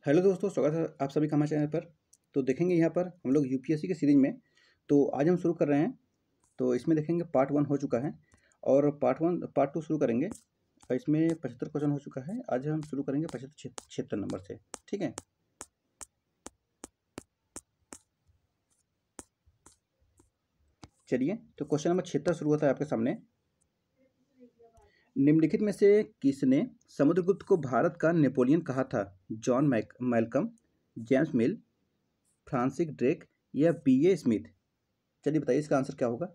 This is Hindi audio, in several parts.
हेलो दोस्तों, स्वागत है आप सभी का हमारे चैनल पर। तो देखेंगे यहाँ पर हम लोग यूपीएससी के सीरीज में। तो आज हम शुरू कर रहे हैं। तो इसमें देखेंगे पार्ट 1 हो चुका है और पार्ट 2 शुरू करेंगे। और इसमें 75 क्वेश्चन हो चुका है। आज हम शुरू करेंगे 76 नंबर से। ठीक है, चलिए। तो क्वेश्चन नंबर 76 शुरू होता है आपके सामने। निम्नलिखित में से किसने समुद्रगुप्त को भारत का नेपोलियन कहा था? जॉन मैल्कम, जेम्स मिल, फ्रांसिस ड्रेक या बीए स्मिथ? चलिए बताइए इसका आंसर क्या होगा।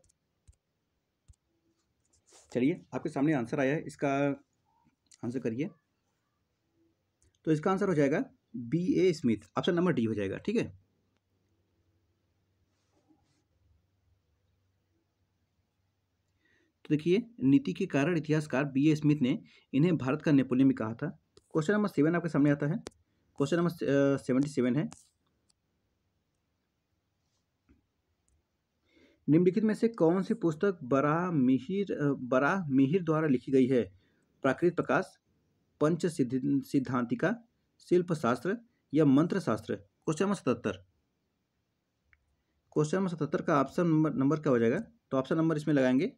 चलिए आपके सामने आंसर आया है, इसका आंसर करिए। तो इसका आंसर हो जाएगा BA Smith, option number D हो जाएगा। ठीक है, तो देखिए, नीति के कारण इतिहासकार बीए स्मिथ ने इन्हें भारत का नेपोलियन भी कहा था। क्वेश्चन नंबर 7 आपके सामने आता है। क्वेश्चन नंबर 77 है। निम्नलिखित में से कौन सी पुस्तक बराह मिहिर द्वारा लिखी गई है? प्राकृत प्रकाश, पंच सिद्धांतिका, शिल्प शास्त्र या मंत्र शास्त्र? Question number 77। क्वेश्चन नंबर 77 का ऑप्शन नंबर क्या हो जाएगा? तो ऑप्शन नंबर इसमें लगाएंगे,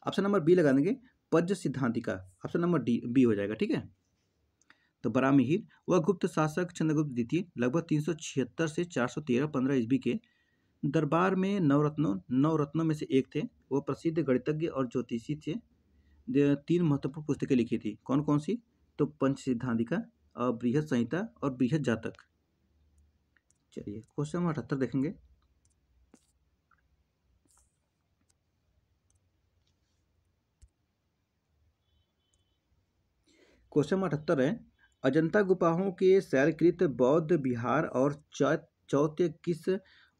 ऑप्शन नंबर बी लगा देंगे, पद्य सिद्धांतिका। ऑप्शन नंबर डी बी हो जाएगा। ठीक है, तो बराहमिहिर वह गुप्त शासक चंद्रगुप्त द्वितीय लगभग 376 से 413 15 ईस्वी के दरबार में नवरत्नों में से एक थे। वो प्रसिद्ध गणितज्ञ और ज्योतिषी थे। 3 महत्वपूर्ण पुस्तकें लिखी थी। कौन कौन सी? तो पंच सिद्धांतिका और बृहद संहिता और बृहद जातक। चलिए क्वेश्चन नंबर 78 देखेंगे। क्वेश्चन नंबर 78 है, अजंता गुफाओं के शैलकृत बौद्ध विहार और चौत्य किस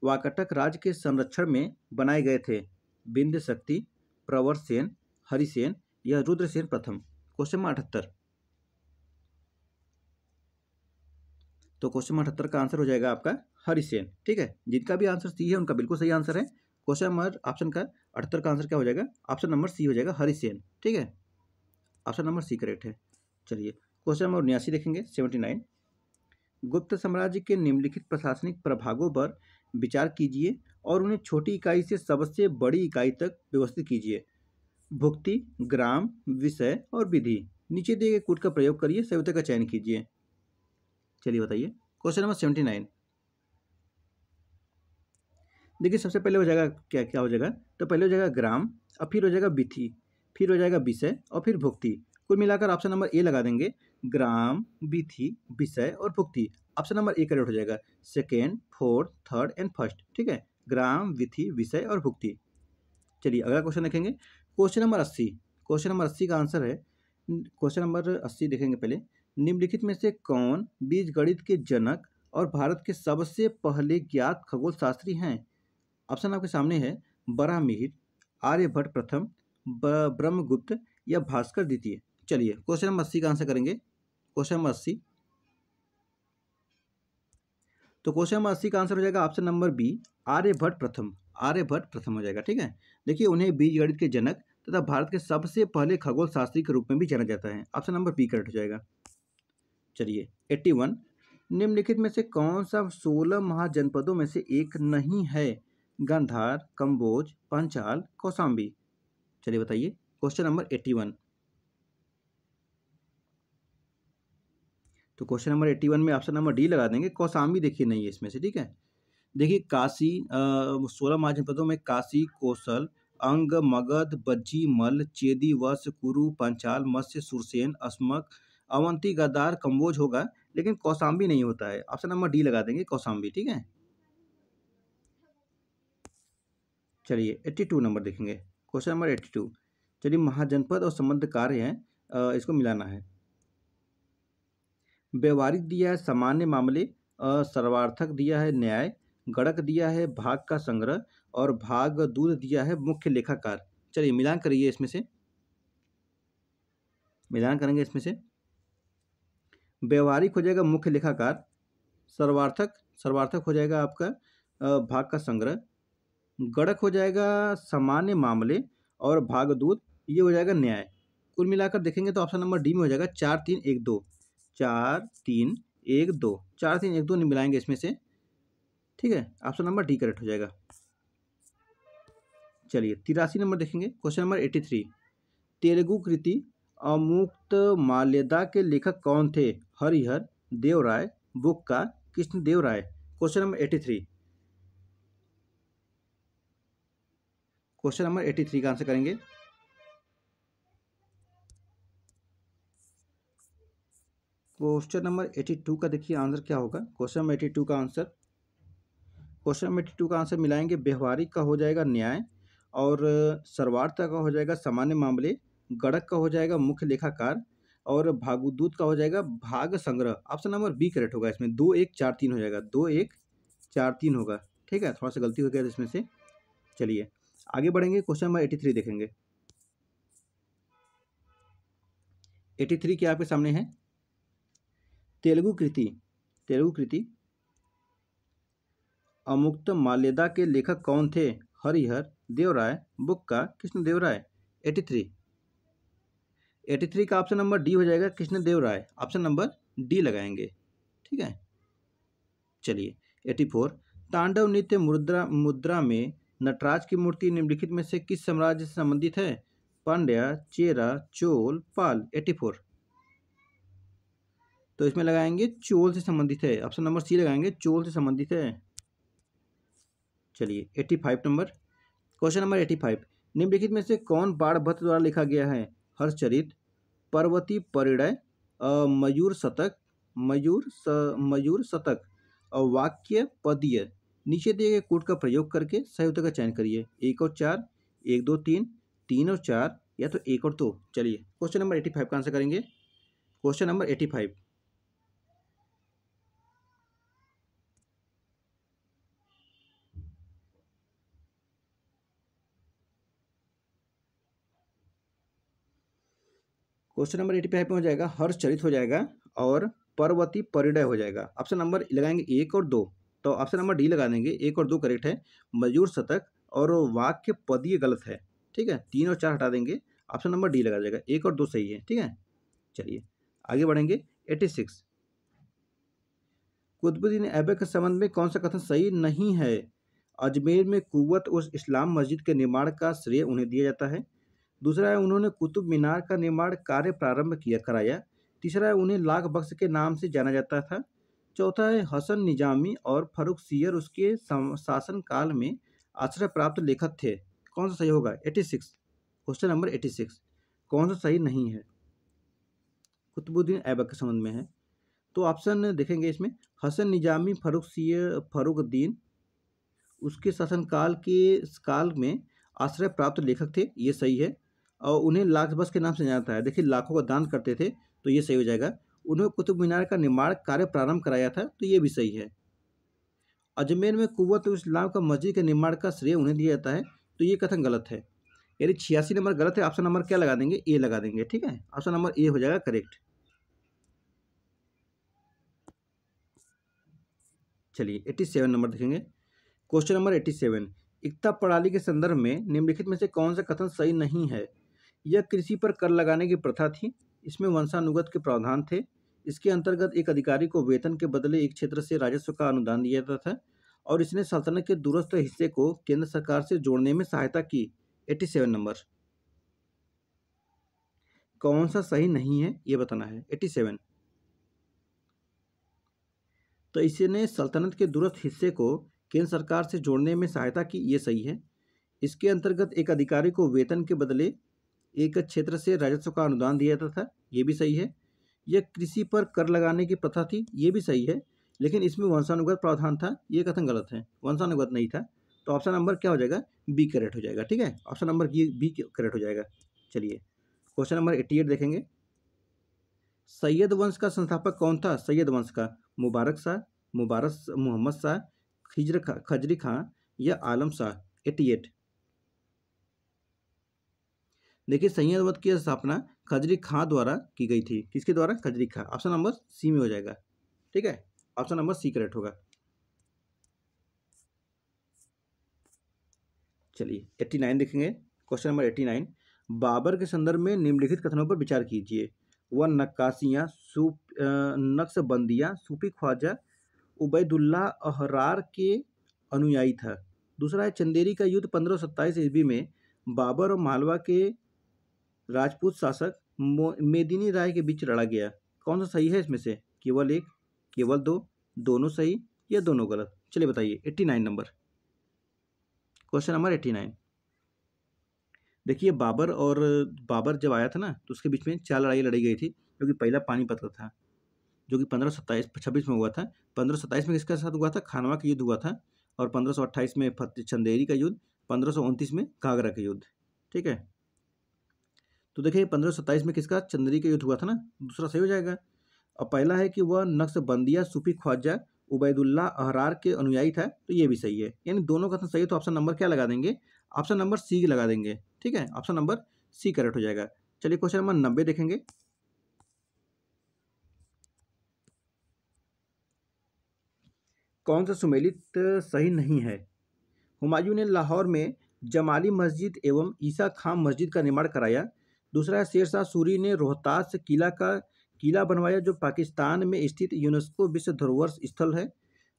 वाकाटक राज के संरक्षण में बनाए गए थे? बिंद शक्ति, प्रवर सेन, हरिसेन या रुद्रसेन प्रथम? Question number 78। तो क्वेश्चन नंबर 78 का आंसर हो जाएगा आपका हरिसेन। ठीक है, जिनका भी आंसर सी है उनका बिल्कुल सही आंसर है। क्वेश्चन नंबर ऑप्शन का 78 का आंसर क्या हो जाएगा? ऑप्शन नंबर सी हो जाएगा, हरिसेन। ठीक है, ऑप्शन नंबर सी करेक्ट है। चलिए क्वेश्चन नंबर 79 देखेंगे, 79। गुप्त साम्राज्य के निम्नलिखित प्रशासनिक प्रभागों पर विचार कीजिए और उन्हें छोटी इकाई से सबसे बड़ी इकाई तक व्यवस्थित कीजिए। भुक्ति, ग्राम, विषय और विधि। नीचे दिए गए कूट का प्रयोग करिए, सही उत्तर का चयन कीजिए। चलिए बताइए क्वेश्चन नंबर 79। देखिए सबसे पहले हो जाएगा क्या क्या हो जाएगा? तो पहले हो जाएगा ग्राम, और फिर हो जाएगा विधि, फिर हो जाएगा विषय और फिर भुक्ति। कुल मिलाकर ऑप्शन नंबर ए लगा देंगे, ग्राम, विधि, विषय और भुक्ति। ऑप्शन नंबर ए करेक्ट हो जाएगा। Second, fourth, third and first. ठीक है, ग्राम, विधि, विषय और भुक्ति। चलिए अगला क्वेश्चन देखेंगे, क्वेश्चन नंबर 80। क्वेश्चन नंबर 80 का आंसर है, क्वेश्चन नंबर 80 देखेंगे पहले। निम्नलिखित में से कौन बीजगणित के जनक और भारत के सबसे पहले ज्ञात खगोल शास्त्री हैं? ऑप्शन आपके सामने है, बराहमिहिर, आर्यभट्ट प्रथम, ब्रह्मगुप्त या भास्कर द्वितीय। चलिए क्वेश्चन नंबर 80 का आंसर करेंगे। Question number 80। तो क्वेश्चन नंबर 80 का आंसर हो जाएगा ऑप्शन नंबर बी, आर्यभट्ट प्रथम। आर्यभट्ट प्रथम हो जाएगा। ठीक है, देखिए उन्हें बीजगणित के जनक तथा भारत के सबसे पहले खगोल शास्त्री के रूप में भी जाना जाता है। ऑप्शन नंबर बी करेक्ट हो जाएगा। चलिए 81। निम्नलिखित में से कौन सा 16 महाजनपदों में से एक नहीं है? गांधार, कंबोज, पांचाल, कौशाम्बी। चलिए बताइए क्वेश्चन नंबर 81। तो क्वेश्चन नंबर 81 में ऑप्शन नंबर डी लगा देंगे, कौशाम्बी देखिए नहीं है इसमें से। ठीक है, देखिए काशी, 16 महाजनपदों में काशी, कौशल, अंग, मगध, बज्जी, मल्ल, चेदी, वश, कुरु, पांचाल, मत्स्य, सुरसेन, अस्मक, अवंती, गद्दार, कंबोज होगा, लेकिन कौशाम्बी नहीं होता है। ऑप्शन नंबर डी लगा देंगे, कौशाम्बी। ठीक है, चलिए 82 नंबर देखेंगे। Question number 82। चलिए महाजनपद और संबंध कार्य हैं, इसको मिलाना है। व्यवहारिक दिया है सामान्य मामले, सर्वार्थक दिया है न्याय, गणक दिया है भाग का संग्रह और भाग दूध दिया है मुख्य लेखाकार। चलिए मिलान करिए, इसमें से मिलान करेंगे। इसमें से व्यवहारिक हो जाएगा मुख्य लेखाकार, सर्वार्थक हो जाएगा आपका भाग का संग्रह, गणक हो जाएगा सामान्य मामले और भागदूत ये हो जाएगा न्याय। कुल मिलाकर देखेंगे तो ऑप्शन नंबर डी में हो जाएगा 4 3 1 2। 4 3 1 2, 4 3 1 2 नहीं मिलाएंगे इसमें से, ठीक है। ऑप्शन नंबर डी करेक्ट हो जाएगा। चलिए 83 नंबर देखेंगे, क्वेश्चन नंबर 83। तेलुगु कृति अमुक्त माल्यदा के लेखक कौन थे? हरिहर देव राय, बुक्का, कृष्णदेव राय। क्वेश्चन नंबर 83, क्वेश्चन नंबर 83 का आंसर करेंगे। क्वेश्चन नंबर 82 का देखिए आंसर क्या होगा। क्वेश्चन नंबर 82 का आंसर, क्वेश्चन नंबर 82 का आंसर मिलाएंगे। व्यवहारिक का हो जाएगा न्याय, और सर्वार्थ का हो जाएगा सामान्य मामले, गणक का हो जाएगा मुख्य लेखाकार, और भागुदूत का हो जाएगा भाग संग्रह। ऑप्शन नंबर बी करेक्ट होगा इसमें। 2 1 4 3 हो जाएगा, 2 1 4 3 होगा, ठीक है। थोड़ा सा गलती हो गया इसमें से। चलिए आगे बढ़ेंगे, क्वेश्चन नंबर 83 देखेंगे। 83 क्या आपके सामने है? तेलुगु कृति अमुक्त माल्यदा के लेखक कौन थे? हरिहर देव राय, बुक्का, कृष्णदेव राय। 83 का ऑप्शन नंबर डी हो जाएगा, कृष्णदेव राय। ऑप्शन नंबर डी लगाएंगे, ठीक है। चलिए 84, तांडव नृत्य मुद्रा में नटराज की मूर्ति निम्नलिखित में से किस साम्राज्य से संबंधित है? पांड्या, चेरा, चोल, पाल। 84, तो इसमें लगाएंगे चोल से संबंधित है। ऑप्शन नंबर सी लगाएंगे, चोल से संबंधित है। चलिए 85 नंबर, क्वेश्चन नंबर 85। निम्नलिखित में से कौन बाणभट्ट द्वारा लिखा गया है? हर्षचरित, पर्वती परिणय, मयूर शतक, मयूर शतक और वाक्य पद्य। नीचे दिए गए कोड का प्रयोग करके सही उत्तर का चयन करिए। 1 और 4, 1 2 3, 3 और 4, या तो 1 और 2। चलिए क्वेश्चन नंबर 85 का आंसर करेंगे। क्वेश्चन नंबर 85, क्वेश्चन नंबर 85 में हो जाएगा हर्षचरित हो जाएगा, और पर्वती परिणय हो जाएगा। ऑप्शन नंबर लगाएंगे 1 और 2, तो ऑप्शन नंबर डी लगा देंगे। 1 और 2 करेक्ट है। मयूर शतक और वाक्य पदीय गलत है, ठीक है। 3 और 4 हटा देंगे, ऑप्शन नंबर डी लगा जाएगा। 1 और 2 सही है, ठीक है। चलिए आगे बढ़ेंगे। 86, कुतुबुद्दीन ऐबक के संबंध में कौन सा कथन सही नहीं है? अजमेर में कुव्वत उस इस्लाम मस्जिद के निर्माण का श्रेय उन्हें दिया जाता है। दूसरा है उन्होंने कुतुब मीनार का निर्माण कार्य प्रारंभ किया कराया। तीसरा है उन्हें लाख बख्श के नाम से जाना जाता था। चौथा है हसन निजामी और फर्रुखसियर उसके शासन काल में आश्रय प्राप्त लेखक थे। कौन सा सही होगा? 86, क्वेश्चन नंबर 86 कौन सा सही नहीं है? कुतुबुद्दीन ऐबक के संबंध में है, तो ऑप्शन देखेंगे इसमें। हसन निजामी फर्रुखुद्दीन उसके शासनकाल काल में आश्रय प्राप्त लेखक थे, ये सही है। और उन्हें लाख बख्श के नाम से जाना जाता है, देखिए लाखों का दान करते थे, तो ये सही हो जाएगा। उन्होंने कुतुब मीनार का निर्माण कार्य प्रारंभ कराया था, तो ये भी सही है। अजमेर में कुव्वत इस्लाम का मस्जिद के निर्माण का श्रेय उन्हें दिया जाता है, तो ये कथन गलत है। यानी 86 नंबर गलत है। ऑप्शन नंबर क्या लगा देंगे? ए लगा देंगे, ठीक है। ऑप्शन नंबर ए हो जाएगा करेक्ट। चलिए 87 नंबर देखेंगे, क्वेश्चन नंबर 87। एकता प्रणाली के संदर्भ में निम्नलिखित में से कौन सा कथन सही नहीं है? यह कृषि पर कर लगाने की प्रथा थी, इसमें वंशानुगत के प्रावधान थे, इसके अंतर्गत एक अधिकारी को वेतन के बदले एक क्षेत्र से राजस्व का अनुदान दिया जाता था, और इसने सल्तनत के दूरस्थ हिस्से को केंद्र सरकार से जोड़ने में सहायता की। 87 नंबर कौन सा सही नहीं है ये बताना है। 87, तो इसने सल्तनत के दूरस्थ हिस्से को केंद्र सरकार से जोड़ने में सहायता की, ये सही है। इसके अंतर्गत एक अधिकारी को वेतन के बदले एक क्षेत्र से राजस्व का अनुदान दिया जाता था, ये भी सही है। यह कृषि पर कर लगाने की प्रथा थी, ये भी सही है। लेकिन इसमें वंशानुगत प्रावधान था, ये कथन गलत है, वंशानुगत नहीं था। तो ऑप्शन नंबर क्या हो जाएगा? बी करेक्ट हो जाएगा, ठीक है। ऑप्शन नंबर बी करेक्ट हो जाएगा। चलिए क्वेश्चन नंबर 88 देखेंगे। सैयद वंश का संस्थापक कौन था? सैयद वंश का मुबारक शाह, मोहम्मद शाह, खजरी खां या आलम शाह। 88, देखिए सैयद वंश की स्थापना खजरी खां द्वारा की गई थी। किसके द्वारा? खजरी खां। ऑप्शन नंबर सी में हो जाएगा, ठीक है। ऑप्शन नंबर सी करेक्ट होगा। चलिए 89 देखेंगे, क्वेश्चन नंबर 89। बाबर के संदर्भ में निम्नलिखित कथनों पर विचार कीजिए। वह नक्काशियाँ नक्शबंदिया सूफी ख्वाजा उबैदुल्ला अहरार के अनुयायी था। दूसरा है चंदेरी का युद्ध 1527 ईस्वी में बाबर और मालवा के राजपूत शासक मेदिनी राय के बीच लड़ा गया। कौन सा सही है इसमें से? केवल एक, केवल दो, दोनों सही या दोनों गलत? चलिए बताइए। 89 नंबर, क्वेश्चन नंबर 89। देखिए बाबर जब आया था ना तो उसके बीच में 4 लड़ाई लड़ी गई थी, जो कि पहला पानीपत का था, जो कि 1527-26 में हुआ था। 1527 में किसके साथ हुआ था? खानवा का युद्ध हुआ था। और 1528 में चंदेरी का युद्ध, 1529 में घाघरा का युद्ध। ठीक है, तो देखिए 1527 में किसका? चंदेरी का युद्ध हुआ था ना, दूसरा सही हो जाएगा। और पहला है कि वह नक्शबंदिया सूफी ख्वाजा उबैदुल्ला अहरार के अनुयायी था, तो ये भी सही है। यानी दोनों का तो सही है, तो ऑप्शन नंबर क्या लगा देंगे? ऑप्शन नंबर सी लगा देंगे। ठीक है, ऑप्शन नंबर सी करेक्ट हो जाएगा। चलिए क्वेश्चन नंबर 90 देखेंगे। कौन सा सुमेलित सही नहीं है? हुमायूं ने लाहौर में जमाली मस्जिद एवं ईसा खान मस्जिद का निर्माण कराया। दूसरा है शेरशाह सूरी ने रोहतास किला बनवाया, जो पाकिस्तान में स्थित यूनेस्को विश्व धरोहर स्थल है।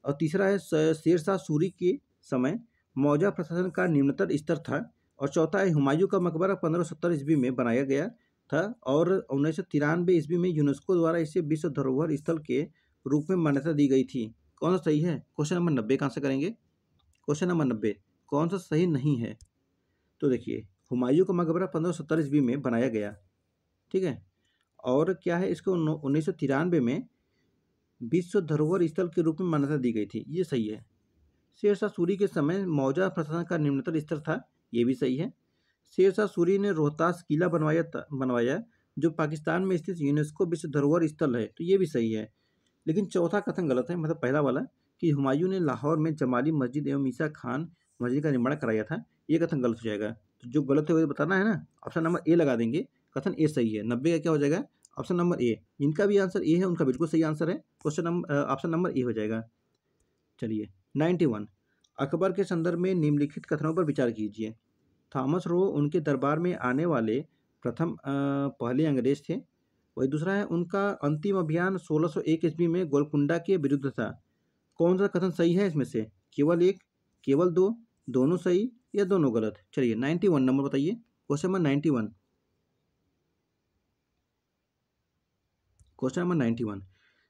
और तीसरा है शेरशाह सूरी के समय मौजा प्रशासन का निम्नतर स्तर था। और चौथा है हुमायूं का मकबरा 1570 ईस्वी में बनाया गया था और 1993 ईस्वी में यूनेस्को द्वारा इसे विश्व धरोहर स्थल के रूप में मान्यता दी गई थी। कौन सा सही है? क्वेश्चन नंबर 90 कहाँ से करेंगे? क्वेश्चन नंबर 90 कौन सा सही नहीं है? तो देखिए हुमायूं का मकबरा 1570 ईस्वी में बनाया गया, ठीक है, और क्या है, इसको 1993 में विश्व धरोहर स्थल के रूप में मान्यता दी गई थी, ये सही है। शेरशाह सूरी के समय मौजा प्रशासन का निम्नतर स्तर था, ये भी सही है। शेरशाह सूरी ने रोहतास किला बनवाया जो पाकिस्तान में स्थित यूनेस्को विश्व धरोहर स्थल है, तो ये भी सही है। लेकिन चौथा कथन गलत है, मतलब पहला वाला कि हुमायूं ने लाहौर में जमाली मस्जिद एवं ईसा खान मस्जिद का निर्माण कराया था, ये कथन गलत हो जाएगा। तो जो गलत है वो बताना है ना, ऑप्शन नंबर ए लगा देंगे, कथन ए सही है। 90 का क्या हो जाएगा? ऑप्शन नंबर ए। जिनका भी आंसर ए है उनका बिल्कुल सही आंसर है, question number option number A हो जाएगा। चलिए 91, अकबर के संदर्भ में निम्नलिखित कथनों पर विचार कीजिए। थॉमस रो उनके दरबार में आने वाले प्रथम पहले अंग्रेज थे। वही दूसरा है उनका अंतिम अभियान 1601 ईस्वी में गोलकुंडा के विरुद्ध था। कौन सा कथन सही है इसमें से? केवल एक, केवल दो, दोनों सही या दोनों गलत? चलिए 91 नंबर बताइए, क्वेश्चन नंबर 91। क्वेश्चन नंबर 91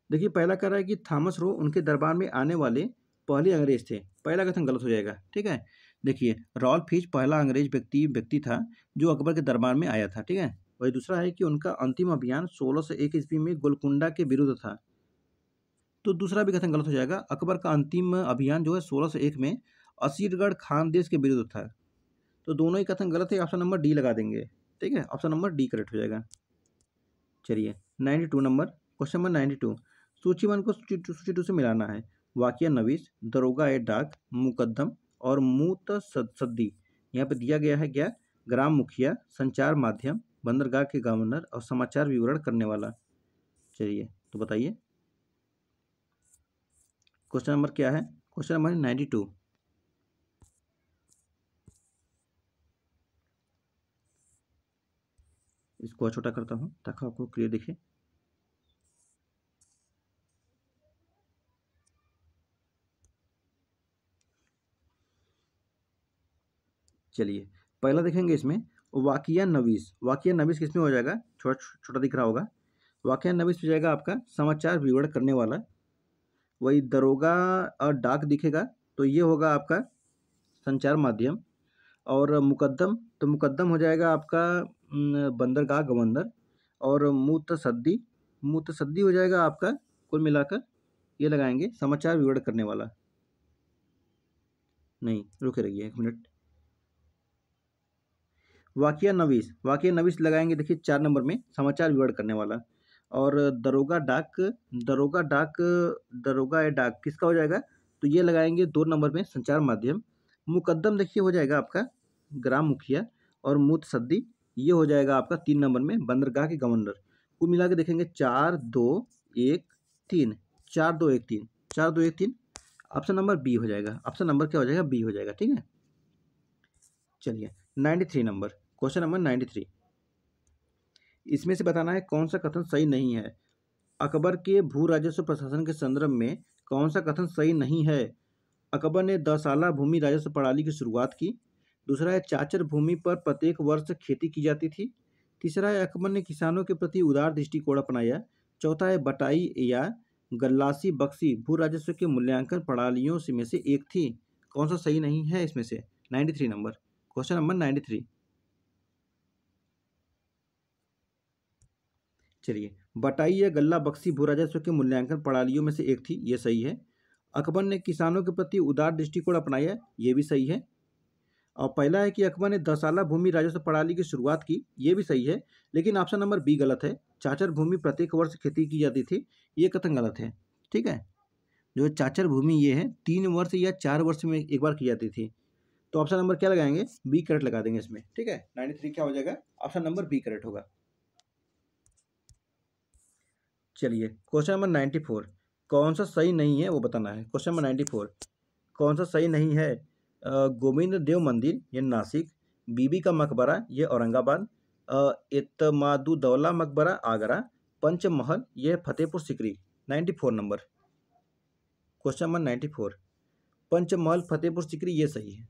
देखिए पहला कह रहा है कि थॉमस रो उनके दरबार में आने वाले पहले अंग्रेज थे, पहला कथन गलत हो जाएगा। ठीक है, देखिए रॉल्फ फिच पहला अंग्रेज व्यक्ति था जो अकबर के दरबार में आया था। ठीक है, वही दूसरा है कि उनका अंतिम अभियान 1601 ईस्वी में गोलकुंडा के विरुद्ध था, तो दूसरा भी कथन गलत हो जाएगा। अकबर का अंतिम अभियान जो है 1601 में असीरगढ़ खानदेश के विरुद्ध था, तो दोनों ही कथन गलत है, ऑप्शन नंबर डी लगा देंगे। ठीक है, ऑप्शन नंबर डी करेक्ट हो जाएगा। चलिए 92 नंबर, क्वेश्चन नंबर 92, सूची 1 को सूची 2 से मिलाना है। वाकिया नवीस, दरोगा ए डाक, मुकद्दम और मुतसद्दी। यहाँ पे दिया गया है क्या? ग्राम मुखिया, संचार माध्यम, बंदरगाह के गवर्नर और समाचार विवरण करने वाला। चलिए तो बताइए क्वेश्चन नंबर क्या है? Question number 92। इसको छोटा करता हूँ ताकि आपको क्लियर दिखे। चलिए पहला देखेंगे इसमें वाकिया नवीस। वाकिया नवीस किसमें हो जाएगा? छोटा छोटा दिख रहा होगा। वाकिया नवीस हो जाएगा आपका समाचार विवरण करने वाला। वही दरोगा और डाक दिखेगा तो ये होगा आपका संचार माध्यम। और मुकद्दम, तो मुकद्दम हो जाएगा आपका बंदरगाह गवर्नर। और मुतसद्दी हो जाएगा आपका, कुल मिलाकर ये लगाएंगे समाचार विवरण करने वाला। नहीं रुके रहिए 1 मिनट। वाकिया नवीस लगाएंगे, देखिए 4 नंबर में समाचार विवरण करने वाला। और दरोगा या डाक किसका हो जाएगा? तो ये लगाएंगे 2 नंबर में संचार माध्यम। मुकद्दम देखिए हो जाएगा आपका ग्राम मुखिया। और मुतसद्दी ये हो जाएगा आपका 3 नंबर में बंदरगाह के गवर्नर। कुल मिला के देखेंगे 4 2 1 3, 4 2 1 3, 4 2 1 3, ऑप्शन नंबर बी हो जाएगा। ऑप्शन नंबर क्या हो जाएगा? बी हो जाएगा। ठीक है, चलिए 93 नंबर, क्वेश्चन नंबर 93, इसमें से बताना है कौन सा कथन सही नहीं है। अकबर के भू राजस्व प्रशासन के संदर्भ में कौन सा कथन सही नहीं है? अकबर ने 10 आला भूमि राजस्व प्रणाली की शुरुआत की। दूसरा है चाचर भूमि पर प्रत्येक वर्ष खेती की जाती थी। तीसरा है अकबर ने किसानों के प्रति उदार दृष्टिकोण अपनाया। चौथा है बटाई या गल्लासी बख्शी भू राजस्व के मूल्यांकन प्रणालियों से में से एक थी। कौन सा सही नहीं है इसमें से? 93 नंबर, क्वेश्चन नंबर 93। चलिए, बटाई या गल्ला बख्शी भू राजस्व के मूल्यांकन प्रणालियों में से एक थी, ये सही है। अकबर ने किसानों के प्रति उदार दृष्टिकोण अपनाया, ये भी सही है। और पहला है कि अकबर ने 10 आला भूमि राजस्व प्रणाली की शुरुआत की, ये भी सही है। लेकिन ऑप्शन नंबर बी गलत है। चाचर भूमि प्रत्येक वर्ष खेती की जाती थी, ये कथन गलत है। ठीक है, जो चाचर भूमि ये है 3 वर्ष या 4 वर्ष में एक बार की जाती थी। तो ऑप्शन नंबर क्या लगाएंगे? बी करेक्ट लगा देंगे इसमें। ठीक है, 93 क्या हो जाएगा? ऑप्शन नंबर बी करेक्ट होगा। चलिए, क्वेश्चन नंबर 94, कौन सा सही नहीं है वो बताना है। क्वेश्चन नंबर 94, कौन सा सही नहीं है? गोविंद देव मंदिर ये नासिक, बीबी का मकबरा ये औरंगाबाद, एतमादुद्दौला मकबरा आगरा, पंचमहल ये Fatehpur Sikri. 94 number, question number 94, Panchmahal Fatehpur Sikri ये सही है।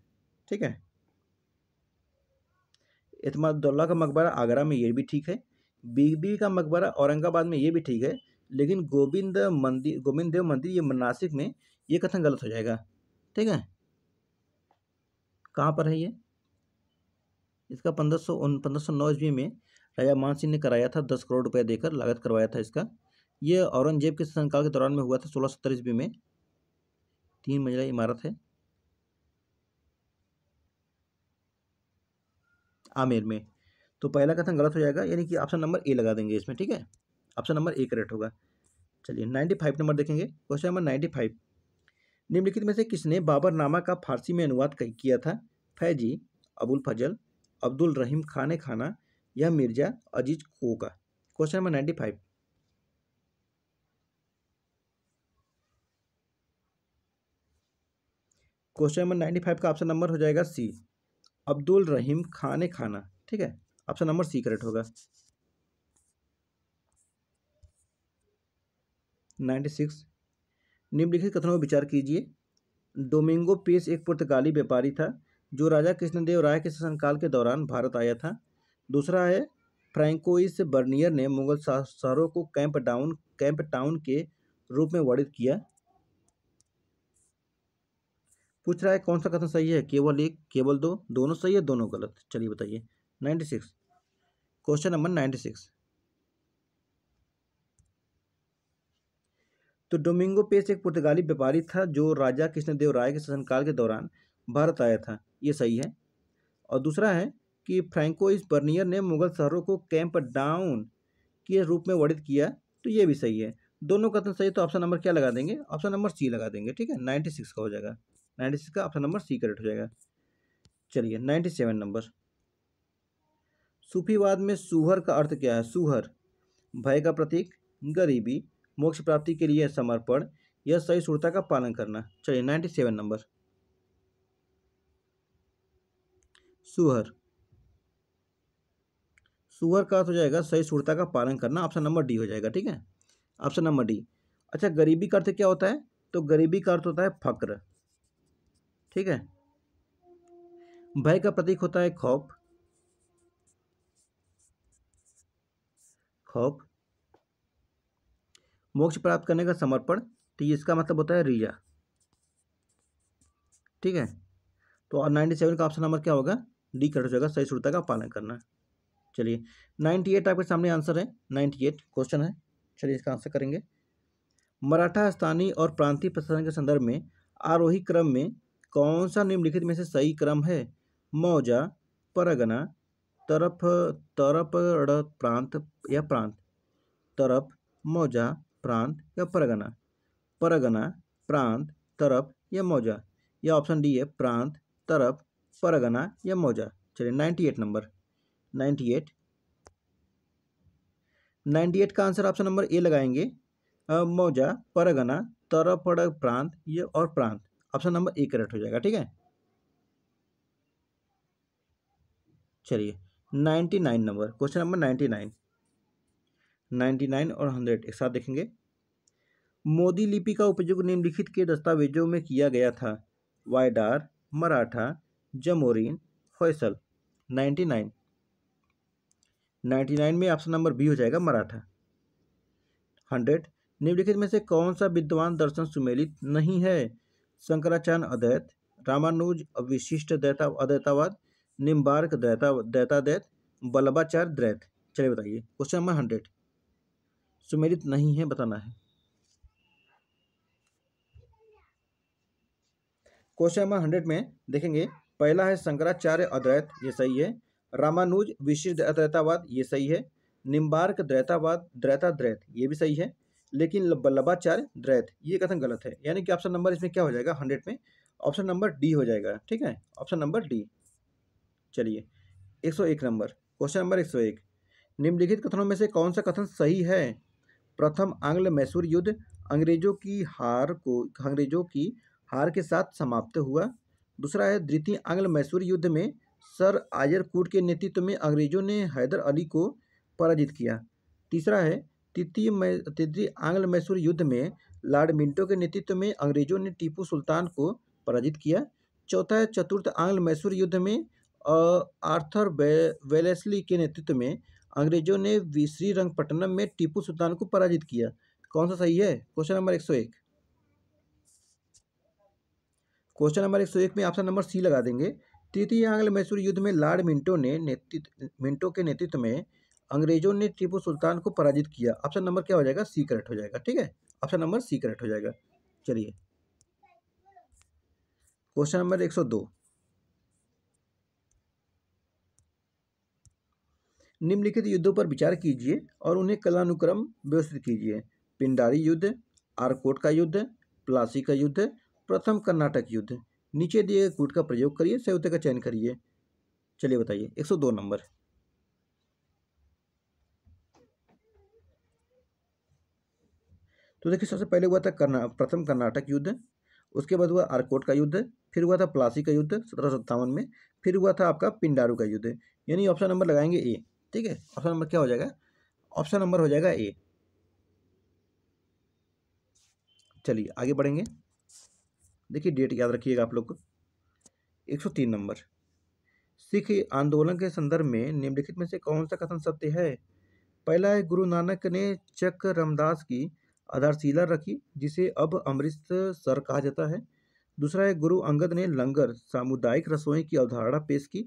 ठीक है, एतमादुद्दौला का मकबरा आगरा में ये भी ठीक है, बीबी का मकबरा औरंगाबाद में ये भी ठीक है, लेकिन गोविंद देव मंदिर ये नासिक में, ये कथन गलत हो जाएगा। ठीक है, कहाँ पर है ये? इसका 1509 ईस्वी में राजा मान सिंह ने कराया था, 10 करोड़ रुपए देकर लागत करवाया था इसका। ये औरंगजेब के शासनकाल के दौरान में हुआ था, 1670 ईस्वी में। 3 मंजिला इमारत है आमेर में। तो पहला कथन गलत हो जाएगा, यानी कि ऑप्शन नंबर ए लगा देंगे इसमें। ठीक है, ऑप्शन नंबर ए करेक्ट होगा। चलिए, 95 नंबर देखेंगे। क्वेश्चन नंबर 95, निम्नलिखित में से किसने बाबरनामा का फारसी में अनुवाद किया था? फैजी, अबुल फजल, अब्दुल रहीम खान खाना या Mirza Aziz Koka. Question number 95, question number 95 का ऑप्शन नंबर हो जाएगा सी, अब्दुल रहीम खान खाना। ठीक है, ऑप्शन नंबर सी करेक्ट होगा। 96, निम्नलिखित कथनों पर विचार कीजिए। डोमिंगो पेस एक पुर्तगाली व्यापारी था जो राजा कृष्णदेव राय के शासनकाल के दौरान भारत आया था। दूसरा है फ्रैंकोइस बर्नियर ने मुगल शहरों को कैंप टाउन के रूप में वर्णित किया। पूछ रहा है कौन सा कथन सही है? केवल एक, केवल दो, दोनों सही है, दोनों गलत? चलिए बताइए। 96, क्वेश्चन नंबर 96, तो डोमिंगो पेस एक पुर्तगाली व्यापारी था जो राजा कृष्णदेव राय के शासनकाल के दौरान भारत आया था, ये सही है। और दूसरा है कि फ्रैंकोइस बर्नियर ने मुगल शहरों को कैंप डाउन के रूप में वर्णित किया, तो ये भी सही है। दोनों कथन सही, तो ऑप्शन नंबर क्या लगा देंगे? ऑप्शन नंबर सी लगा देंगे। ठीक है, 96 का हो जाएगा। 96 का ऑप्शन नंबर सी करेक्ट हो जाएगा। चलिए, 97 नंबर, सूफीवाद में सूहर का अर्थ क्या है? सूहर भय का प्रतीक, गरीबी, मोक्ष प्राप्ति के लिए समर्पण या सहिष्णुता का पालन करना। चलिए, 97 नंबर, सूहर, सूहर का अर्थ हो जाएगा सहिष्णुता का पालन करना। ऑप्शन नंबर डी हो जाएगा। ठीक है, ऑप्शन नंबर डी। अच्छा, गरीबी का अर्थ क्या होता है? तो गरीबी का अर्थ होता है फक्र। ठीक है, भय का प्रतीक होता है खौफ, खौफ, मोक्ष प्राप्त करने का समर्पण, तो ये इसका मतलब होता है रिया। ठीक है, तो और 97 का ऑप्शन नंबर क्या होगा? डी करेक्ट हो जाएगा, सहिष्णुता का पालन करना। चलिए, 98 आपके सामने आंसर है। 98 क्वेश्चन है, चलिए इसका आंसर करेंगे। मराठा स्थानीय और प्रांतीय प्रशासन के संदर्भ में आरोही क्रम में कौन सा निम्नलिखित में से सही क्रम है? मौजा, परगना, तरफ, प्रांत या प्रांत, तरफ, मौजा, प्रांत या परगना, परगना, प्रांत, तरफ या मौजा, या ऑप्शन डी है प्रांत, तरफ, परगना या मौजा। चलिए, 98 नंबर, 98, 98 का आंसर ऑप्शन नंबर ए लगाएंगे। मौजा, परगना, तरफ, प्रांत ये और प्रांत, ऑप्शन नंबर ए करेक्ट हो जाएगा। ठीक है, चलिए, 99 नंबर, क्वेश्चन नंबर 99, 99 और 100 एक साथ देखेंगे। मोदी लिपि का उपयोग निम्नलिखित के दस्तावेजों में किया गया था। वायडार, मराठा, जमोरिन, फैसल। 99 99 में ऑप्शन नंबर बी हो जाएगा मराठा। 100 निम्नलिखित में से कौन सा विद्वान दर्शन सुमेलित नहीं है? शंकराचार्य अद्वैत, रामानुज विशिष्ट अद्वैतावाद, निम्बार्क द्वैताद्वैत, वल्लभाचार्य द्वैत। चलिए बताइए, क्वेश्चन नंबर 100 सुमेलित नहीं है, बताना है। क्वेश्चन नंबर 100 में देखेंगे, पहला है शंकराचार्य अद्वैत, ये सही है। रामानुज विशिष्ट अद्वैतावाद, ये सही है। निम्बार्क द्वैताद्वैत, ये भी सही है। लेकिन वल्लभाचार्य द्वैत, ये कथन गलत है। यानी कि ऑप्शन नंबर इसमें क्या हो जाएगा 100 में? ऑप्शन नंबर डी हो जाएगा। ठीक है, ऑप्शन नंबर डी। चलिए 101 नंबर, क्वेश्चन नंबर 101, निम्नलिखित कथनों में से कौन सा कथन सही है? प्रथम आंग्ल मैसूर युद्ध अंग्रेजों की हार के साथ समाप्त हुआ। दूसरा है, द्वितीय आंग्ल मैसूर युद्ध में सर आयर कूट के नेतृत्व में अंग्रेजों ने हैदर अली को पराजित किया। तीसरा है, तृतीय आंग्ल मैसूर युद्ध में लॉर्ड मिंटो के नेतृत्व में अंग्रेजों ने टीपू सुल्तान को पराजित किया। चौथा है, चतुर्थ आंग्ल मैसूर युद्ध में आर्थर वेलेस्ली के नेतृत्व में अंग्रेजों ने श्रीरंगपट्टनम में टीपू सुल्तान को पराजित किया। कौन सा सही है? Question number 101। क्वेश्चन नंबर 101 में ऑप्शन नंबर सी लगा देंगे। तृतीय आंग्ल मैसूर युद्ध में लॉर्ड मिंटो के नेतृत्व में अंग्रेजों ने टीपू सुल्तान को पराजित किया। ऑप्शन नंबर क्या हो जाएगा? सी करेक्ट हो जाएगा। ठीक है, ऑप्शन नंबर सी करेक्ट हो जाएगा। चलिए क्वेश्चन नंबर 102, निम्नलिखित युद्धों पर विचार कीजिए और उन्हें कालानुक्रम व्यवस्थित कीजिए। पिंडारी युद्ध, आरकोट का युद्ध, प्लासी का युद्ध, प्रथम कर्नाटक युद्ध। नीचे दिए गए कूट का प्रयोग करिए, सही उत्तर का चयन करिए। चलिए बताइए 102 नंबर। तो देखिए, सबसे पहले हुआ था प्रथम कर्नाटक युद्ध, उसके बाद हुआ आरकोट का युद्ध, फिर हुआ था प्लासी का युद्ध 1757 में, फिर हुआ था आपका पिंडारू का युद्ध। यानी ऑप्शन नंबर लगाएंगे ए। ठीक है, ऑप्शन नंबर क्या हो जाएगा? ऑप्शन नंबर हो जाएगा ए। चलिए आगे बढ़ेंगे। देखिए डेट याद रखिएगा आप लोग को। 103 नंबर, सिख आंदोलन के संदर्भ में निम्नलिखित में से कौन सा कथन सत्य है? पहला है, गुरु नानक ने चक रामदास की आधारशिला रखी, जिसे अब अमृतसर कहा जाता है। दूसरा है, गुरु अंगद ने लंगर सामुदायिक रसोई की अवधारणा पेश की।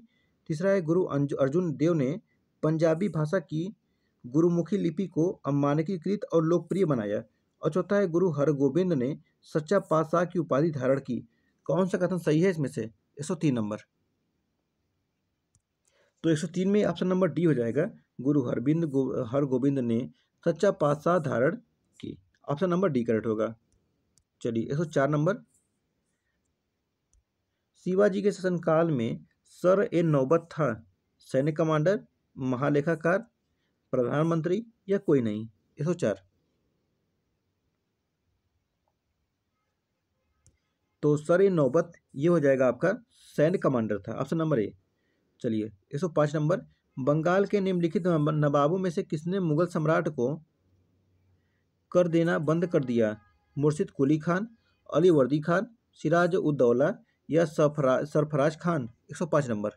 तीसरा है, गुरु अर्जुन देव ने पंजाबी भाषा की गुरुमुखी लिपि को अमानकीकृत और लोकप्रिय बनाया। और चौथा है, गुरु हरगोबिंद ने सच्चा पातशाह की उपाधि धारण की। कौन सा कथन सही है इसमें से? 103 नंबर। तो 103 में ऑप्शन नंबर डी हो जाएगा, गुरु हरगोबिंद ने सच्चा पातशाह धारण की। ऑप्शन नंबर डी करेक्ट होगा। चलिए 104 नंबर, शिवाजी के शासनकाल में सर ए नौबत था सैन्य कमांडर, महालेखाकार, प्रधानमंत्री या कोई नहीं? 104। तो सर ए नौबत ये हो जाएगा आपका सैन्य कमांडर था। ऑप्शन नंबर ए। चलिए 105 नंबर, बंगाल के निम्नलिखित नवाबों में से किसने मुगल सम्राट को कर देना बंद कर दिया? मुर्शिद कुली खान, अली वर्दी खान, सिराज उद दौला या Sarfaraz Khan? 105 number,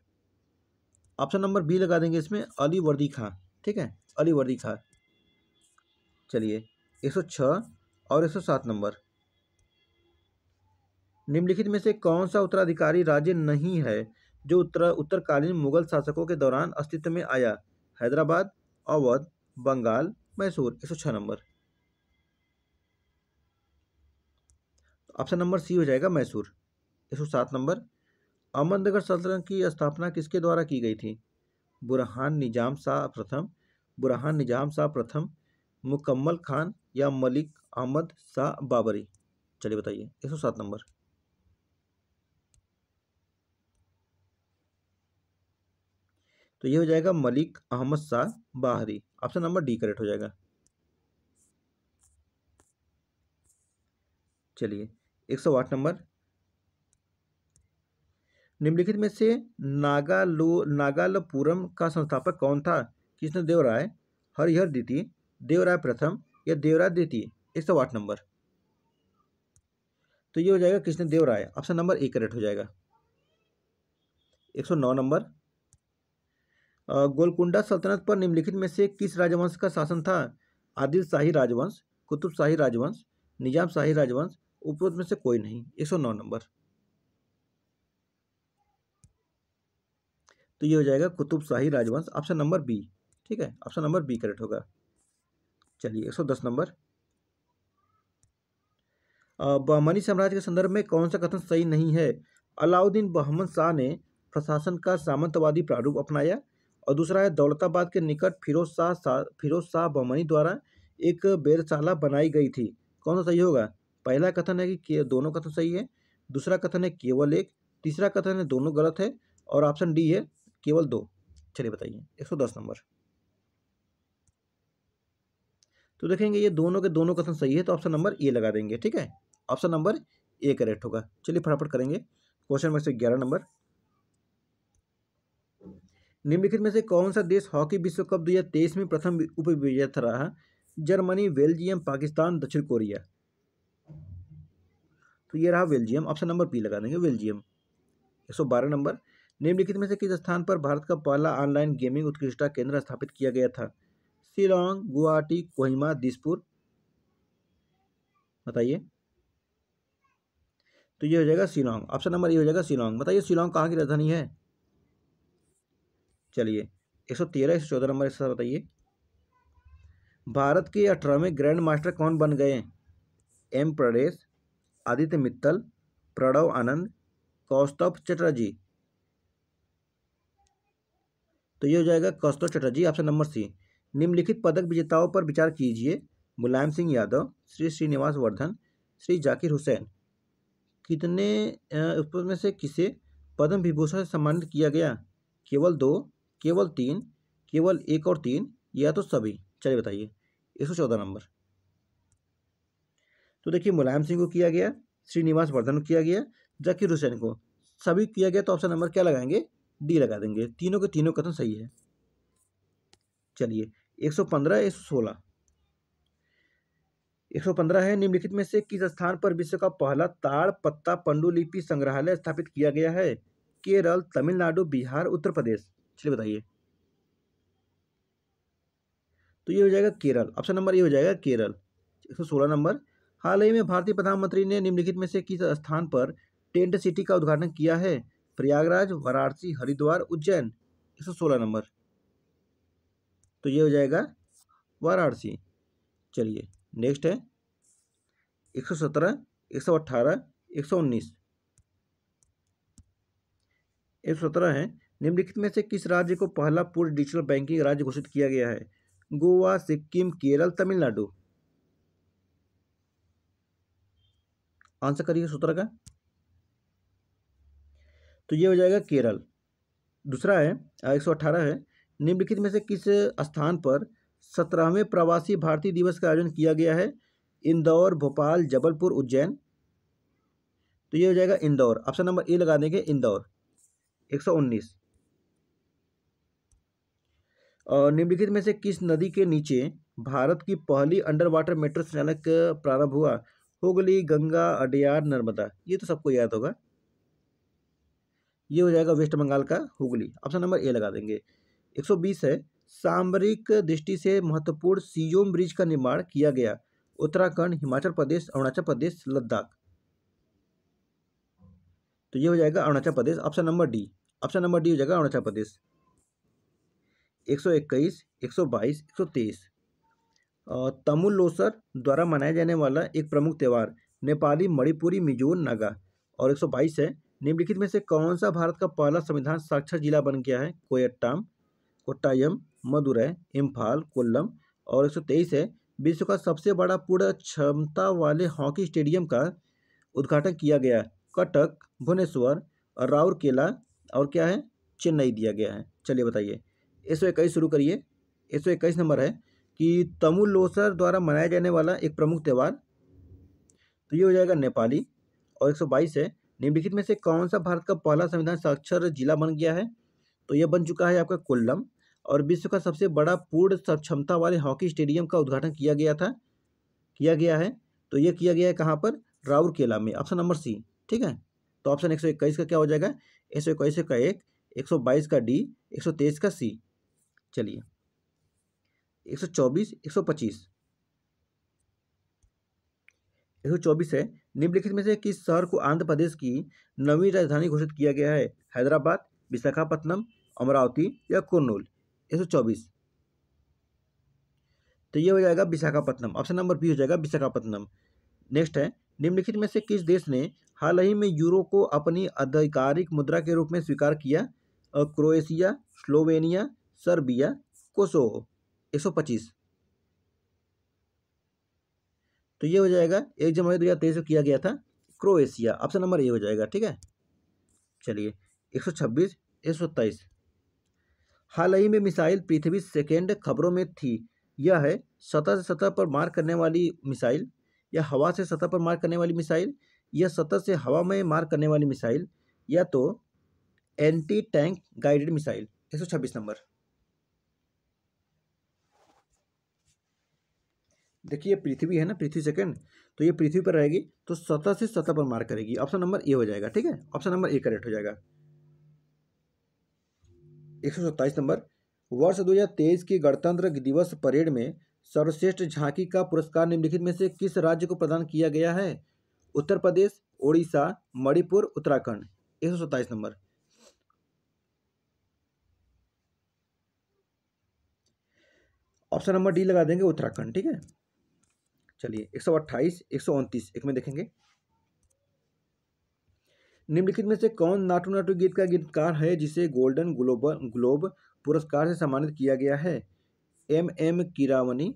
option number B लगा देंगे इसमें, अली वर्दी खां। ठीक है, अली वर्दी खां। चलिए 106 और 107 नंबर, निम्नलिखित में से कौन सा उत्तराधिकारी राज्य नहीं है जो उत्तरकालीन मुगल शासकों के दौरान अस्तित्व में आया? Hyderabad, Awadh, Bengal, Mysore? 106 number, option number C हो जाएगा मैसूर। 107 नंबर, अहमदनगर सल्तनत की स्थापना किसके द्वारा की गई थी? बुरहान निजाम शाह प्रथम, मुकम्मल खान या मलिक अहमद शाह बाबरी? चलिए बताइए 107 नंबर। तो ये हो जाएगा मलिक अहमद शाह बाहरी। ऑप्शन नंबर डी करेक्ट हो जाएगा। चलिए 108 नंबर, निम्नलिखित में से नागालपुरम का संस्थापक कौन था? कृष्णदेव राय, हरिहर द्वितीय, देवराय प्रथम या देवराय द्वितीय? 108 नंबर। तो ये हो जाएगा कृष्णदेव राय, ऑप्शन नंबर ए करेक्ट हो जाएगा। 109 नंबर, गोलकुंडा सल्तनत पर निम्नलिखित में से किस राजवंश का शासन था? आदिल शाही राजवंश, कुतुब शाही राजवंश, निजाम शाही राजवंश, उपरोक्त में से कोई नहीं। 109 नंबर। तो ये हो जाएगा कुतुब शाही राजवंश, ऑप्शन नंबर बी। ठीक है, ऑप्शन नंबर बी करेक्ट होगा। चलिए 110 नंबर, बहमनी साम्राज्य के संदर्भ में कौन सा कथन सही नहीं है? अलाउद्दीन बहमन शाह ने प्रशासन का सामंतवादी प्रारूप अपनाया, और दूसरा है दौलताबाद के निकट फिरोज शाह बहमनी द्वारा एक बेरशाला बनाई गई थी। कौन सा सही होगा? पहला कथन है कि दोनों कथन सही है, दूसरा कथन है केवल एक, तीसरा कथन है दोनों गलत है, और ऑप्शन डी है केवल दो। चलिए बताइए 110 नंबर। तो देखेंगे ये दोनों के दोनों कथन सही है, तो ऑप्शन नंबर ए लगा देंगे। ठीक है, ऑप्शन नंबर ए करेक्ट होगा। चलिए फटाफट करेंगे। क्वेश्चन नंबर 11 नंबर, निम्नलिखित में से कौन सा देश हॉकी विश्व कप 2023 में प्रथम उपविजेता रहा? जर्मनी, बेल्जियम, पाकिस्तान, दक्षिण कोरिया? तो ये रहा बेल्जियम, ऑप्शन नंबर बी लगा देंगे, बेल्जियम। 112 नंबर, निम्नलिखित में से किस स्थान पर भारत का पहला ऑनलाइन गेमिंग उत्कृष्टता केंद्र स्थापित किया गया था? शिलोंग, गुवाहाटी, कोहिमा, दिसपुर? बताइए। तो ये हो जाएगा शिलोंग, ऑप्शन नंबर ए हो जाएगा शिलोंग। बताइए शिलोंग कहाँ की राजधानी है? चलिए 113 114 नंबर इसका बताइए। भारत के 18वें ग्रैंड मास्टर कौन बन गए? एम प्रदेश, आदित्य मित्तल, प्रणव आनंद, कौस्तभ चटर्जी? तो ये हो जाएगा Kaustav Chatterjee, option number C. निम्नलिखित पदक विजेताओं पर विचार कीजिए। मुलायम सिंह यादव, श्री श्रीनिवास वर्धन, श्री जाकिर हुसैन? कितने उसमें से किसे पद्म विभूषण से सम्मानित किया गया? केवल दो, केवल तीन, केवल एक और तीन, या तो सभी? चलिए बताइए 114 नंबर। तो देखिए मुलायम सिंह को किया गया, श्रीनिवास वर्धन को किया गया, जाकिर हुसैन को, सभी किया गया, तो ऑप्शन नंबर क्या लगाएंगे? डी लगा देंगे। तीनों के तीनों कथन सही है। चलिए 115 116, 115 है, निम्नलिखित में से किस स्थान पर विश्व का पहला ताड़ पत्ता पांडुलिपि संग्रहालय स्थापित किया गया है? केरल, तमिलनाडु, बिहार, उत्तर प्रदेश? चलिए बताइए। तो ये हो जाएगा केरल, ऑप्शन नंबर ये हो जाएगा केरल। 116 नंबर, हाल ही में भारतीय प्रधानमंत्री ने निम्नलिखित में से किस स्थान पर टेंट सिटी का उद्घाटन किया है? प्रयागराज, वाराणसी, हरिद्वार, उज्जैन? 116 नंबर, तो ये हो जाएगा वाराणसी। चलिए नेक्स्ट है 117 118 119। 117 है, निम्नलिखित में से किस राज्य को पहला पूर्ण डिजिटल बैंकिंग राज्य घोषित किया गया है? गोवा, सिक्किम, केरल, तमिलनाडु? आंसर करिए 17 का। तो ये हो जाएगा केरल। दूसरा है 118 है, निम्नलिखित में से किस स्थान पर 17वें प्रवासी भारतीय दिवस का आयोजन किया गया है? इंदौर, भोपाल, जबलपुर, उज्जैन? तो ये हो जाएगा इंदौर, ऑप्शन नंबर ए लगा देंगे, इंदौर। 119, और निम्नलिखित में से किस नदी के नीचे भारत की पहली अंडर वाटर मेट्रो संचालक प्रारंभ हुआ? हुगली, गंगा, अडयार, नर्मदा? ये तो सबको याद होगा, ये हो जाएगा वेस्ट बंगाल का हुगली, ऑप्शन नंबर ए लगा देंगे। 120 है, सामरिक दृष्टि से महत्वपूर्ण सियोम ब्रिज का निर्माण किया गया? उत्तराखंड, हिमाचल प्रदेश, अरुणाचल प्रदेश, लद्दाख? तो ये हो जाएगा Arunachal Pradesh, option number D. Option number D हो जाएगा अरुणाचल प्रदेश। 121, 122, 123, तमुल लोसर द्वारा मनाया जाने वाला एक प्रमुख त्यौहार? नेपाली, मणिपुरी, मिजो, नागा? और 122 है, निम्नलिखित में से कौन सा भारत का पहला संविधान साक्षर जिला बन गया है? कोयट्टाम, कोट्टायम, मदुरै, इम्फाल, कोल्लम? और 123 है, विश्व का सबसे बड़ा पूर्ण क्षमता वाले हॉकी स्टेडियम का उद्घाटन किया गया? कटक, भुवनेश्वर, राउरकेला, और क्या है? चेन्नई दिया गया है। चलिए बताइए 121 शुरू करिए। 121 नंबर है कि तमुल लोसर द्वारा मनाया जाने वाला एक प्रमुख त्यौहार? तो ये हो जाएगा नेपाली। और 122 है, निम्नलिखित में से कौन सा भारत का पहला संविधान साक्षर जिला बन गया है? तो यह बन चुका है आपका कोल्लम। और विश्व का सबसे बड़ा पूर्ण क्षमता वाले हॉकी स्टेडियम का उद्घाटन किया गया है? तो ये किया गया है कहाँ पर? राउरकेला में, ऑप्शन नंबर सी। ठीक है, तो ऑप्शन 121 का क्या हो जाएगा? 121 का एक, 122 का डी, 123 का सी। चलिए 124, 125। 124 है, निम्नलिखित में से किस शहर को आंध्र प्रदेश की नवीं राजधानी घोषित किया गया है? हैदराबाद, विशाखापट्टनम, अमरावती या कुर्नूल? 124, तो ये हो जाएगा विशाखापट्टनम, ऑप्शन नंबर बी हो जाएगा विशाखापट्टनम। नेक्स्ट है, निम्नलिखित में से किस देश ने हाल ही में यूरो को अपनी आधिकारिक मुद्रा के रूप में स्वीकार किया? Croatia, Slovenia, Serbia, Kosovo? 125, तो ये हो जाएगा 1 जनवरी 2023 को किया गया था क्रोएशिया, ऑप्शन नंबर ए हो जाएगा। ठीक है, चलिए 126, 127। हाल ही में मिसाइल पृथ्वी सेकेंड खबरों में थी, यह है सतह से सतह पर मार करने वाली मिसाइल, या हवा से सतह पर मार करने वाली मिसाइल, या सतह से हवा में मार करने वाली मिसाइल, या तो anti tank guided missile? 126 number. देखिए पृथ्वी है ना, पृथ्वी सेकंड, तो ये पृथ्वी पर रहेगी तो सतह से सतह पर मार करेगी, ऑप्शन नंबर ए हो जाएगा। ठीक है, ऑप्शन नंबर ए करेक्ट हो जाएगा। 127 नंबर, वर्ष 2023 की गणतंत्र दिवस परेड में सर्वश्रेष्ठ झांकी का पुरस्कार निम्नलिखित में से किस राज्य को प्रदान किया गया है? Uttar Pradesh, Odisha, Manipur, Uttarakhand? 127 number. Option number D लगा देंगे, उत्तराखंड। ठीक है, चलिए 128, 129 एक में देखेंगे। निम्नलिखित में से कौन नाटू नाटू गीत का गीतकार है जिसे गोल्डन ग्लोब पुरस्कार से सम्मानित किया गया है? एम कीरावनी,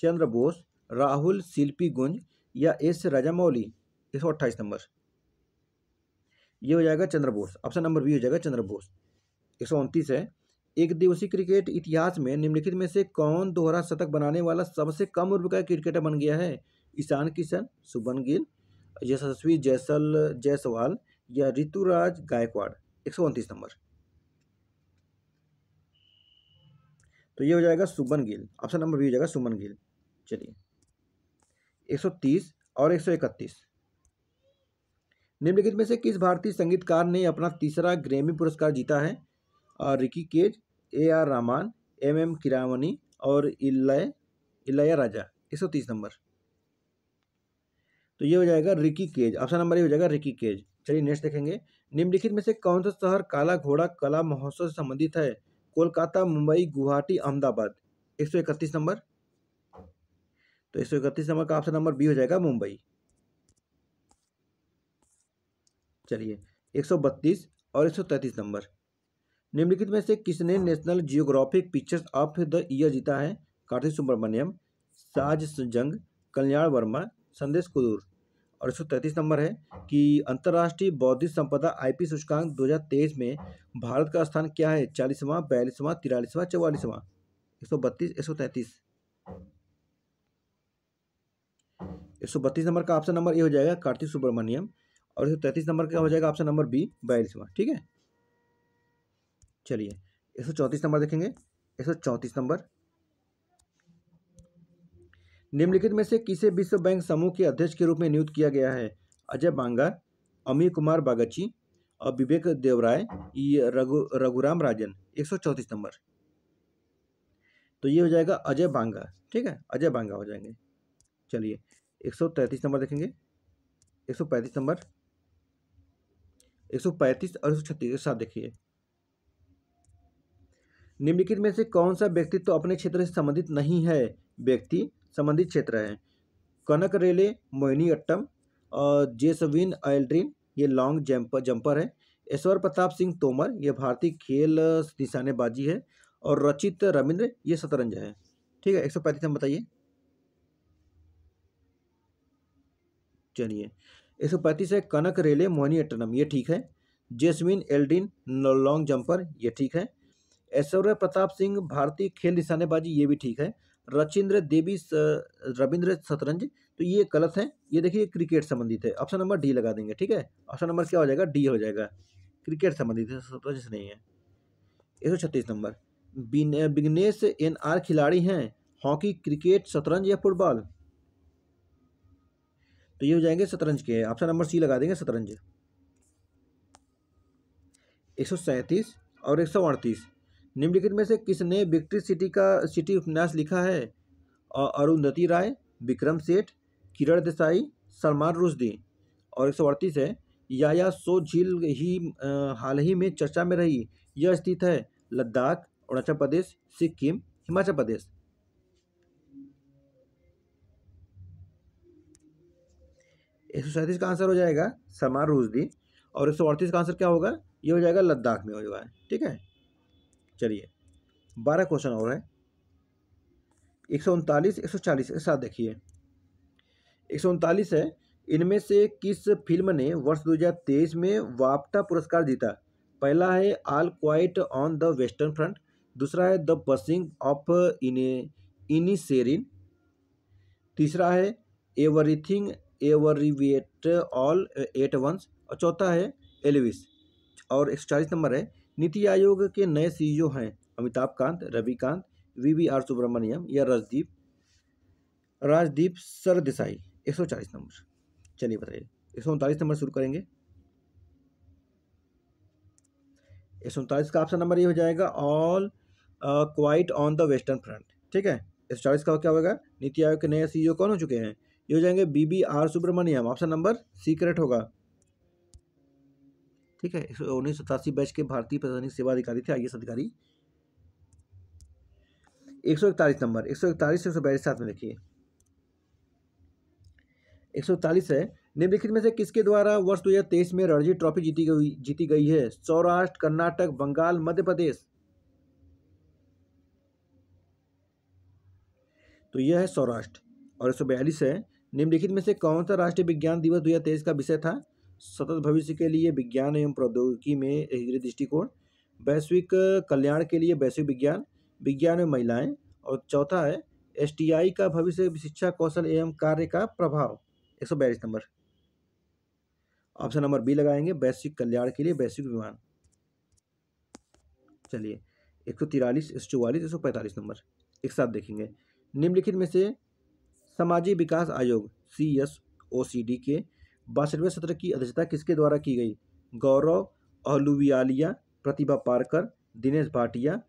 चंद्र बोस, राहुल शिल्पी गुंज या एस राजामौली? 128 नंबर, ये हो जाएगा Chandra Bose, option number B हो जाएगा चंद्र बोस। 129 है, एक दिवसीय क्रिकेट इतिहास में निम्नलिखित में से कौन दोहरा शतक बनाने वाला सबसे कम उम्र का क्रिकेटर बन गया है? ईशान किशन, शुभमन गिल, यशस्वी जायसवाल या ऋतुराज गायकवाड़? 129 नंबर, तो ये हो जाएगा Shubman Gill, option number B हो जाएगा शुभमन गिल। चलिए 130 और 131, निम्नलिखित में से किस भारतीय संगीतकार ने अपना तीसरा ग्रैमी पुरस्कार जीता है? रिकी केज, AR रहमान, M कीरावनी और इलैयाराजा? 130 नंबर, तो ये हो जाएगा Ricky Kej, option number A हो जाएगा रिकी केज। चलिए नेक्स्ट देखेंगे, निम्नलिखित में से कौन सा शहर काला घोड़ा कला महोत्सव से संबंधित है? कोलकाता, मुंबई, गुवाहाटी, अहमदाबाद? 131 नंबर, तो 131 नंबर का ऑप्शन नंबर बी हो जाएगा मुंबई। चलिए 132 और 133 नंबर, निम्नलिखित में से किसने national geographic pictures of the year जीता है? कार्तिक सुब्रमण्यम, साज जंग, कल्याण वर्मा, संदेश कुदूर? और 133 नंबर है कि अंतर्राष्ट्रीय बौद्धिक संपदा IP सूचकांक 2023 में भारत का स्थान क्या है? 40वां, 42वां, 43वां, 44वां? 132, 133, 132 नंबर का ऑप्शन नंबर ए हो जाएगा कार्तिक सुब्रमण्यम, और 133 नंबर का हो जाएगा ऑप्शन नंबर बी 42वां। ठीक है, चलिए 134 नंबर देखेंगे। 134 नंबर, निम्नलिखित में से किसे विश्व बैंक समूह के अध्यक्ष के रूप में नियुक्त किया गया है? अजय बांगा, अमीर कुमार बागची और विवेक देवराय, ये रघुराम राजन? 134 नंबर, तो ये हो जाएगा अजय बांगा। ठीक है, अजय बांगा हो जाएंगे। चलिए 133 नंबर देखेंगे। 135 नंबर, 135 और 136 के साथ देखिए, निम्नलिखित में से कौन सा व्यक्तित्व अपने क्षेत्र से संबंधित नहीं है? व्यक्ति संबंधित क्षेत्र है। कनक रेले मोहिनीअट्टम और जेसविन एल्ड्रिन, ये लॉन्ग जंपर है। ऐश्वर्य प्रताप सिंह तोमर, ये भारतीय खेल निशानेबाजी है। और रचित रविंद्र, ये शतरंज है। ठीक है, 135 नंबर बताइए। चलिए 135 है कनक रेले मोहिनीअट्टम, ये ठीक है। जेसविन एल्ड्रिन लॉन्ग जंपर, ये ठीक है। ऐश्वर्य प्रताप सिंह भारतीय खेल निशानेबाजी, ये भी ठीक है। रचिंद्र देवी रविंद्र शतरंज, तो ये गलत है। ये देखिए क्रिकेट संबंधित है, ऑप्शन नंबर डी लगा देंगे। ठीक है, ऑप्शन नंबर क्या हो जाएगा? डी हो जाएगा, क्रिकेट संबंधित है, शतरंज से नहीं है। 136 नंबर, विघ्नेश NR खिलाड़ी हैं? हॉकी, क्रिकेट, शतरंज या फुटबॉल? तो ये हो जाएंगे शतरंज के। ऑप्शन नंबर सी लगा देंगे, शतरंज। 137 और 138, निम्नलिखित में से किसने विक्ट्री सिटी उपन्यास लिखा है? अरुंधति राय, विक्रम सेठ, किरण देसाई, सलमान रुश्दी। और 138 है, याया सो झील ही हाल ही में चर्चा में रही। यह स्थित है लद्दाख, अरुणाचल प्रदेश, सिक्किम, हिमाचल प्रदेश। 137 का आंसर हो जाएगा सलमान रुश्दी, और 138 का आंसर क्या होगा? ये हो जाएगा लद्दाख में होगा। ठीक है, चलिए 12 क्वेश्चन और है। 139, 140 के साथ देखिए। 139 है, इनमें से किस फिल्म ने वर्ष 2023 में वाफ्टा पुरस्कार जीता? पहला है all quite on the western front, दूसरा है द बसिंग ऑफ इनिशेरिन, तीसरा है एवरीथिंग एवरीवेट ऑल एट वंस, और चौथा है एल्विस। और 140 नंबर है, नीति आयोग के नए सीईओ हैं अमिताभ कांत, रविकांत, VVR सुब्रमण्यम या राजदीप सरदेसाई। 140 नंबर। चलिए बताइए, 139 नंबर शुरू करेंगे। 139 का ऑप्शन नंबर ये हो जाएगा all quite on the western front. ठीक है, 140 का क्या होगा? नीति आयोग के नए सीईओ कौन हो चुके हैं? ये हो जाएंगे BBR Subramaniam. Option number C correct होगा। ठीक है, 1987 बैच के भारतीय प्रशासनिक सेवा अधिकारी थे, IAS अधिकारी। 141 नंबर, 141 से 142 साथ में देखिए। 141 है, निम्नलिखित में से किसके द्वारा वर्ष 2023 में रणजी ट्रॉफी जीती गई है? सौराष्ट्र, कर्नाटक, बंगाल, मध्य प्रदेश। तो यह है सौराष्ट्र। और 142 है, निम्नलिखित में से कौन सा राष्ट्रीय विज्ञान दिवस 2023 का विषय था? सतत भविष्य के लिए विज्ञान एवं प्रौद्योगिकी में एकीकृत दृष्टिकोण, वैश्विक कल्याण के लिए वैश्विक विज्ञान, विज्ञान एवं महिलाएं, और चौथा है STI का भविष्य शिक्षा कौशल एवं कार्य का प्रभाव। 142 नंबर। ऑप्शन नंबर बी लगाएंगे, वैश्विक कल्याण के लिए वैश्विक विमान। चलिए 143, 144, 145 नंबर एक साथ देखेंगे। निम्नलिखित में से सामाजिक विकास आयोग CSOCD के 62वें सत्र की अध्यक्षता किसके द्वारा की गई? गौरव अहलुवालिया, प्रतिभा पारकर, दिनेश भाटिया,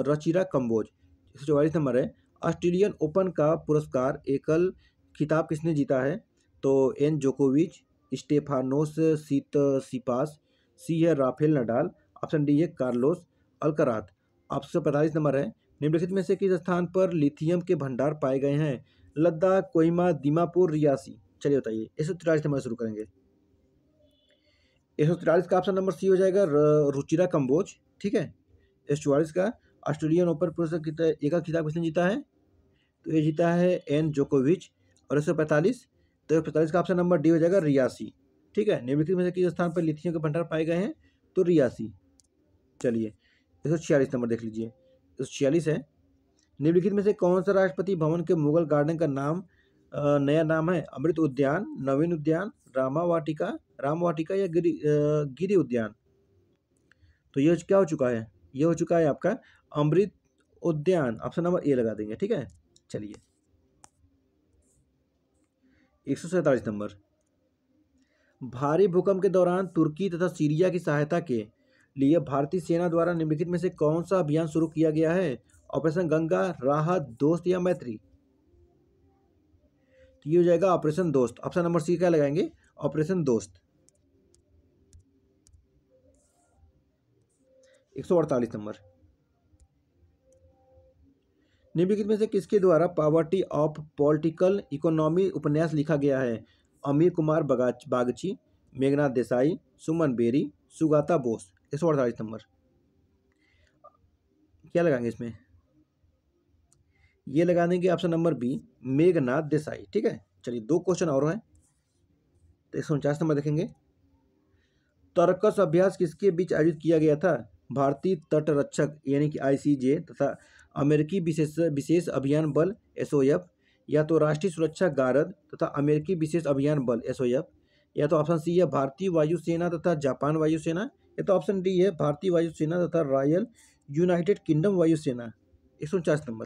रचिरा कंबोज। 144 नंबर है, ऑस्ट्रेलियन ओपन का पुरस्कार एकल खिताब किसने जीता है? तो N जोकोविच, स्टेफानोस सिपास, सी है राफेल नडाल, ऑप्शन डी है कार्लोस अल्कराज। 145 नंबर है, निम्नलिखित में से किस स्थान पर लिथियम के भंडार पाए गए हैं? लद्दाख, कोहिमा, दीमापुर, रियासी। चलिए बताइए, 143 नंबर शुरू करेंगे। 143 का ऑप्शन नंबर सी हो जाएगा रुचिरा कंबोज। ठीक है, 144 का ऑस्ट्रेलियन ओपन पुरस्कार एकल खिताब किसने जीता है? तो ये जीता है N जोकोविच। और 145, तो 145 का ऑप्शन नंबर डी हो जाएगा रियासी। ठीक है, निम्नलिखित में से किस स्थान पर लिथियम के भंडार पाए गए हैं? तो रियासी। चलिए 146 नंबर देख लीजिए। 146 है, निम्नलिखित में से कौन सा राष्ट्रपति भवन के मुगल गार्डन का नाम नया नाम है? अमृत उद्यान, नवीन उद्यान, राम वाटिका या गिरी उद्यान। तो ये क्या हो चुका है? ये हो चुका है आपका अमृत उद्यान। ऑप्शन नंबर ए लगा देंगे। ठीक है, चलिए 147 नंबर, भारी भूकंप के दौरान तुर्की तथा सीरिया की सहायता के लिए भारतीय सेना द्वारा निम्नलिखित में से कौन सा अभियान शुरू किया गया है? ऑपरेशन गंगा, राहत, दोस्त या मैत्री। तो ये हो जाएगा ऑपरेशन दोस्त। ऑप्शन नंबर सी क्या लगाएंगे? ऑपरेशन दोस्त। 148 नंबर, निम्नलिखित में से किसके द्वारा पॉवर्टी ऑफ पॉलिटिकल इकोनॉमी उपन्यास लिखा गया है? अमीर कुमार बागची, मेघनाथ देसाई, सुमन बेरी, सुगाता बोस। 148 नंबर क्या लगाएंगे इसमें? ये लगा देंगे option number B, Meghnad Desai. ठीक है, चलिए 2 क्वेश्चन और हैं। तो 149 नंबर देखेंगे, तर्कस अभ्यास किसके बीच आयोजित किया गया था? भारतीय तटरक्षक यानी कि ICJ तथा अमेरिकी विशेष अभियान बल SOF, या तो राष्ट्रीय सुरक्षा गार्ड तथा अमेरिकी विशेष अभियान बल SOF, या तो ऑप्शन सी है भारतीय वायुसेना तथा जापान वायुसेना, या तो ऑप्शन डी है भारतीय वायुसेना तथा रॉयल यूनाइटेड किंगडम वायुसेना 149 नंबर।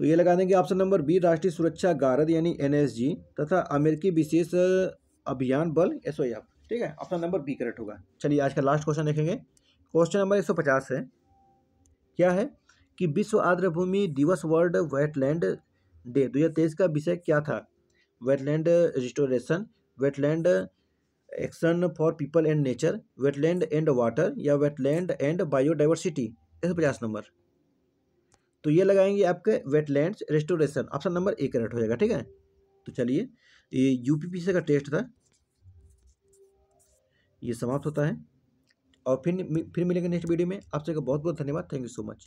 तो ये लगा देंगे ऑप्शन नंबर बी, राष्ट्रीय सुरक्षा गार्ड यानी एनएसजी तथा अमेरिकी विशेष अभियान बल एसओएफ। ठीक है, ऑप्शन नंबर बी करेक्ट होगा। चलिए आज का लास्ट क्वेश्चन देखेंगे। क्वेश्चन नंबर 150 है, क्या है कि विश्व आर्द्रभूमि दिवस वर्ल्ड वेटलैंड डे 2023 का विषय क्या था? Wetland restoration, wetland action for people and nature, wetland and water या वेटलैंड एंड बायोडाइवर्सिटी। 150 नंबर। तो ये लगाएंगे आपके wetlands restoration, option number A correct हो जाएगा। ठीक है, तो चलिए ये यूपीपीसी का टेस्ट था, ये समाप्त होता है और फिर मिलेंगे नेक्स्ट वीडियो में। आप सबका बहुत बहुत धन्यवाद। Thank you so much.